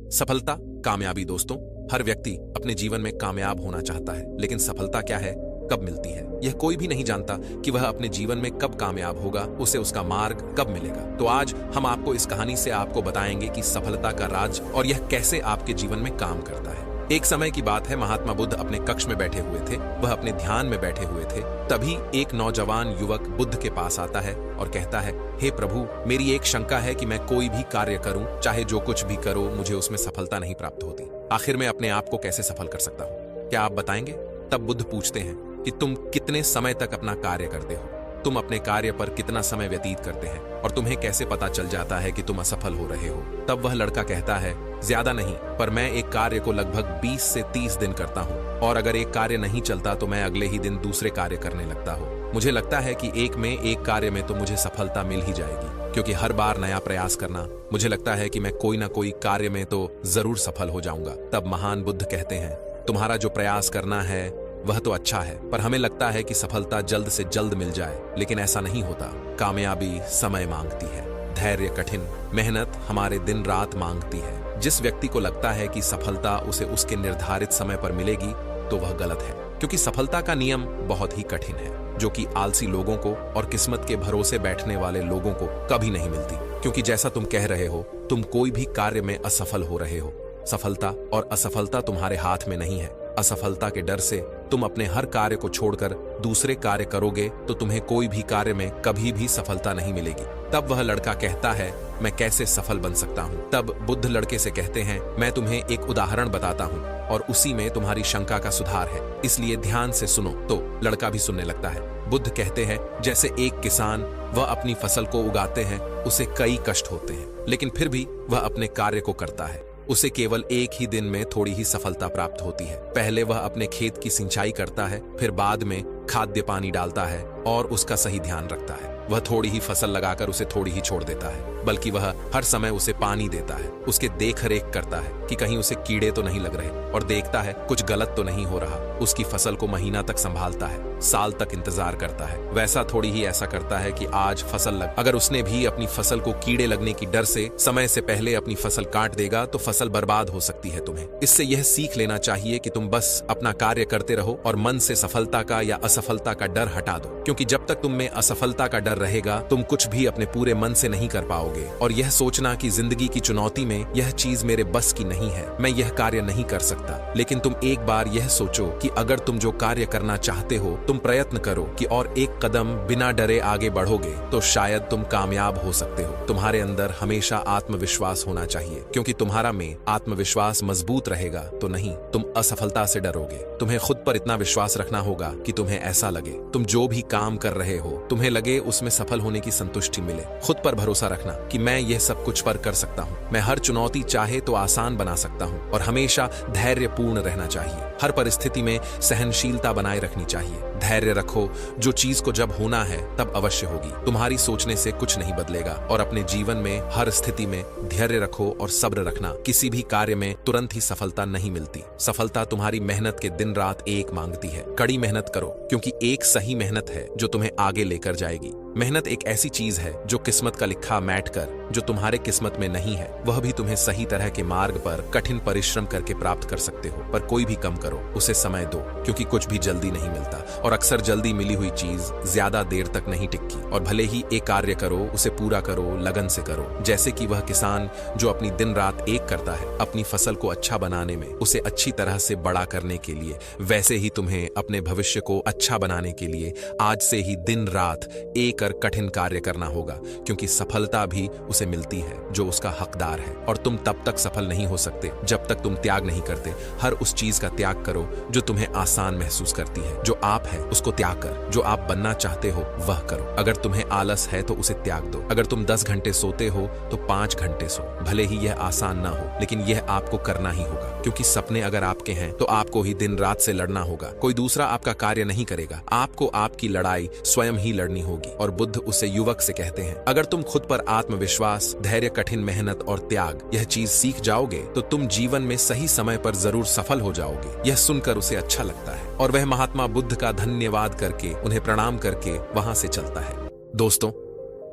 सफलता, कामयाबी। दोस्तों, हर व्यक्ति अपने जीवन में कामयाब होना चाहता है, लेकिन सफलता क्या है, कब मिलती है, यह कोई भी नहीं जानता कि वह अपने जीवन में कब कामयाब होगा, उसे उसका मार्ग कब मिलेगा। तो आज हम आपको इस कहानी से आपको बताएंगे कि सफलता का राज और यह कैसे आपके जीवन में काम करता है। एक समय की बात है, महात्मा बुद्ध अपने कक्ष में बैठे हुए थे। वह अपने ध्यान में बैठे हुए थे। तभी एक नौजवान युवक बुद्ध के पास आता है और कहता है, हे प्रभु, मेरी एक शंका है कि मैं कोई भी कार्य करूं, चाहे जो कुछ भी करो, मुझे उसमें सफलता नहीं प्राप्त होती। आखिर मैं अपने आप को कैसे सफल कर सकता हूं? क्या आप बताएंगे? तब बुद्ध पूछते हैं कि तुम कितने समय तक अपना कार्य करते हो, तुम अपने कार्य पर कितना समय व्यतीत करते हैं और तुम्हें कैसे पता चल जाता है कि तुम असफल हो रहे हो? तब वह लड़का कहता है, ज्यादा नहीं, पर मैं एक कार्य को लगभग 20 से 30 दिन करता हूँ, और अगर एक कार्य नहीं चलता तो मैं अगले ही दिन दूसरे कार्य करने लगता हूँ। मुझे लगता है कि एक कार्य में तो मुझे सफलता मिल ही जाएगी, क्योंकि हर बार नया प्रयास करना, मुझे लगता है कि मैं कोई ना कोई कार्य में तो जरूर सफल हो जाऊंगा। तब महान बुद्ध कहते हैं, तुम्हारा जो प्रयास करना है वह तो अच्छा है, पर हमें लगता है कि सफलता जल्द से जल्द मिल जाए, लेकिन ऐसा नहीं होता। कामयाबी समय मांगती है, धैर्य, कठिन मेहनत हमारे दिन रात मांगती है। जिस व्यक्ति को लगता है कि सफलता उसे उसके निर्धारित समय पर मिलेगी, तो वह गलत है, क्योंकि सफलता का नियम बहुत ही कठिन है, जो कि आलसी लोगों को और किस्मत के भरोसे बैठने वाले लोगों को कभी नहीं मिलती। क्योंकि जैसा तुम कह रहे हो, तुम कोई भी कार्य में असफल हो रहे हो। सफलता और असफलता तुम्हारे हाथ में नहीं है। असफलता के डर से तुम अपने हर कार्य को छोड़कर दूसरे कार्य करोगे तो तुम्हें कोई भी कार्य में कभी भी सफलता नहीं मिलेगी। तब वह लड़का कहता है, मैं कैसे सफल बन सकता हूँ? तब बुद्ध लड़के से कहते हैं, मैं तुम्हें एक उदाहरण बताता हूँ और उसी में तुम्हारी शंका का सुधार है, इसलिए ध्यान से सुनो। तो लड़का भी सुनने लगता है। बुद्ध कहते हैं, जैसे एक किसान, वह अपनी फसल को उगाते हैं, उसे कई कष्ट होते हैं, लेकिन फिर भी वह अपने कार्य को करता है। उसे केवल एक ही दिन में थोड़ी ही सफलता प्राप्त होती है। पहले वह अपने खेत की सिंचाई करता है, फिर बाद में खाद्य पानी डालता है और उसका सही ध्यान रखता है। वह थोड़ी ही फसल लगाकर उसे थोड़ी ही छोड़ देता है, बल्कि वह हर समय उसे पानी देता है, उसके देख रेख करता है कि कहीं उसे कीड़े तो नहीं लग रहे, और देखता है कुछ गलत तो नहीं हो रहा। उसकी फसल को महीना तक संभालता है, साल तक इंतजार करता है। वैसा थोड़ी ही ऐसा करता है कि आज फसल लग, अगर उसने भी अपनी फसल को कीड़े लगने की डर से समय से पहले अपनी फसल काट देगा तो फसल बर्बाद हो सकती है। तुम्हें इससे यह सीख लेना चाहिए कि तुम बस अपना कार्य करते रहो और मन से सफलता का या असफलता का डर हटा दो, क्योंकि जब तक तुम में असफलता का डर रहेगा, तुम कुछ भी अपने पूरे मन से नहीं कर पाओगे। और यह सोचना कि जिंदगी की चुनौती में यह चीज मेरे बस की नहीं है, मैं यह कार्य नहीं कर सकता। लेकिन तुम एक बार यह सोचो कि अगर तुम जो कार्य करना चाहते हो, तुम प्रयत्न करो कि और एक कदम बिना डरे आगे बढ़ोगे, तो शायद तुम कामयाब हो सकते हो। तुम्हारे अंदर हमेशा आत्मविश्वास होना चाहिए, क्योंकि तुम्हारा में आत्मविश्वास मजबूत रहेगा तो नहीं तुम असफलता से डरोगे। तुम्हें खुद पर इतना विश्वास रखना होगा कि तुम्हें ऐसा लगे, तुम जो भी काम कर रहे हो, तुम्हें लगे उसमें सफल होने की संतुष्टि मिले। खुद पर भरोसा रखना कि मैं यह सब कुछ पर कर सकता हूँ, मैं हर चुनौती चाहे तो आसान बना सकता हूँ, और हमेशा धैर्यपूर्ण रहना चाहिए। हर परिस्थिति में सहनशीलता बनाए रखनी चाहिए। धैर्य रखो, जो चीज को जब होना है तब अवश्य होगी। तुम्हारी सोचने से कुछ नहीं बदलेगा, और अपने जीवन में हर स्थिति में धैर्य रखो और सब्र रखना। किसी भी कार्य में तुरंत ही सफलता नहीं मिलती। सफलता तुम्हारी मेहनत के दिन रात एक मांगती है। कड़ी मेहनत करो, क्योंकि एक सही मेहनत है जो तुम्हें आगे लेकर जाएगी। मेहनत एक ऐसी चीज है जो किस्मत का लिखा मैट कर, जो तुम्हारे किस्मत में नहीं है, वह भी तुम्हें सही तरह के मार्ग पर कठिन परिश्रम करके प्राप्त कर सकते हो। पर कोई भी कम करो, उसे समय दो, क्योंकि कुछ भी जल्दी नहीं मिलता, और अक्सर जल्दी मिली हुई चीज ज्यादा देर तक नहीं टिकती। और भले ही एक कार्य करो, उसे पूरा करो, लगन से करो। जैसे कि वह किसान जो अपनी दिन रात एक करता है अपनी फसल को अच्छा बनाने में, उसे अच्छी तरह से बड़ा करने के लिए, वैसे ही तुम्हें अपने भविष्य को अच्छा बनाने के लिए आज से ही दिन रात एक कठिन कार्य करना होगा, क्योंकि सफलता भी उसे मिलती है जो उसका हकदार है। और तुम तब तक सफल नहीं हो सकते जब तक तुम त्याग नहीं करते। हर उस चीज का त्याग करो जो तुम्हें आसान महसूस करती है। जो आप है उसको त्याग कर, जो आप बनना चाहते हो वह करो। अगर तुम्हें आलस है तो उसे त्याग दो। अगर तुम 10 घंटे सोते हो तो 5 घंटे सो। भले ही यह आसान ना हो, लेकिन यह आपको करना ही होगा, क्योंकि सपने अगर आपके हैं तो आपको ही दिन रात से लड़ना होगा। कोई दूसरा आपका कार्य नहीं करेगा, आपको आपकी लड़ाई स्वयं ही लड़नी होगी। और बुद्ध उसे युवक से कहते हैं, अगर तुम खुद पर आत्मविश्वास, धैर्य, कठिन मेहनत और त्याग यह चीज सीख जाओगे तो तुम जीवन में सही समय पर जरूर सफल हो जाओगे। यह सुनकर उसे अच्छा लगता है और वह महात्मा बुद्ध का धन्यवाद करके, उन्हें प्रणाम करके वहां से चलता है। दोस्तों,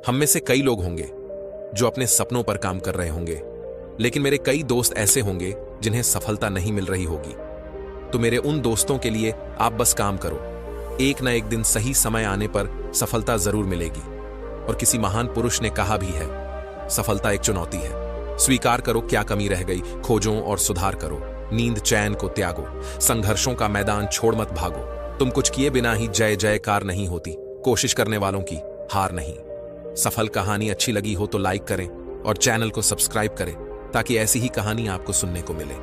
हम में से कई लोग होंगे जो अपने सपनों पर काम कर रहे होंगे, लेकिन मेरे कई दोस्त ऐसे होंगे जिन्हें सफलता नहीं मिल रही होगी। तो मेरे उन दोस्तों के लिए आप बस काम करो। एक न एक दिन सही समय आने पर सफलता जरूर मिलेगी। और किसी महान पुरुष ने कहा भी है, सफलता एक चुनौती है। स्वीकार करो क्या कमी रह गई, खोजो और सुधार करो। नींद चैन को त्यागो, संघर्षों का मैदान छोड़ मत भागो। तुम कुछ किए बिना ही जय जयकार नहीं होती, कोशिश करने वालों की हार नहीं। सफल कहानी अच्छी लगी हो तो लाइक करें और चैनल को सब्सक्राइब करें ताकि ऐसी ही कहानी आपको सुनने को मिले।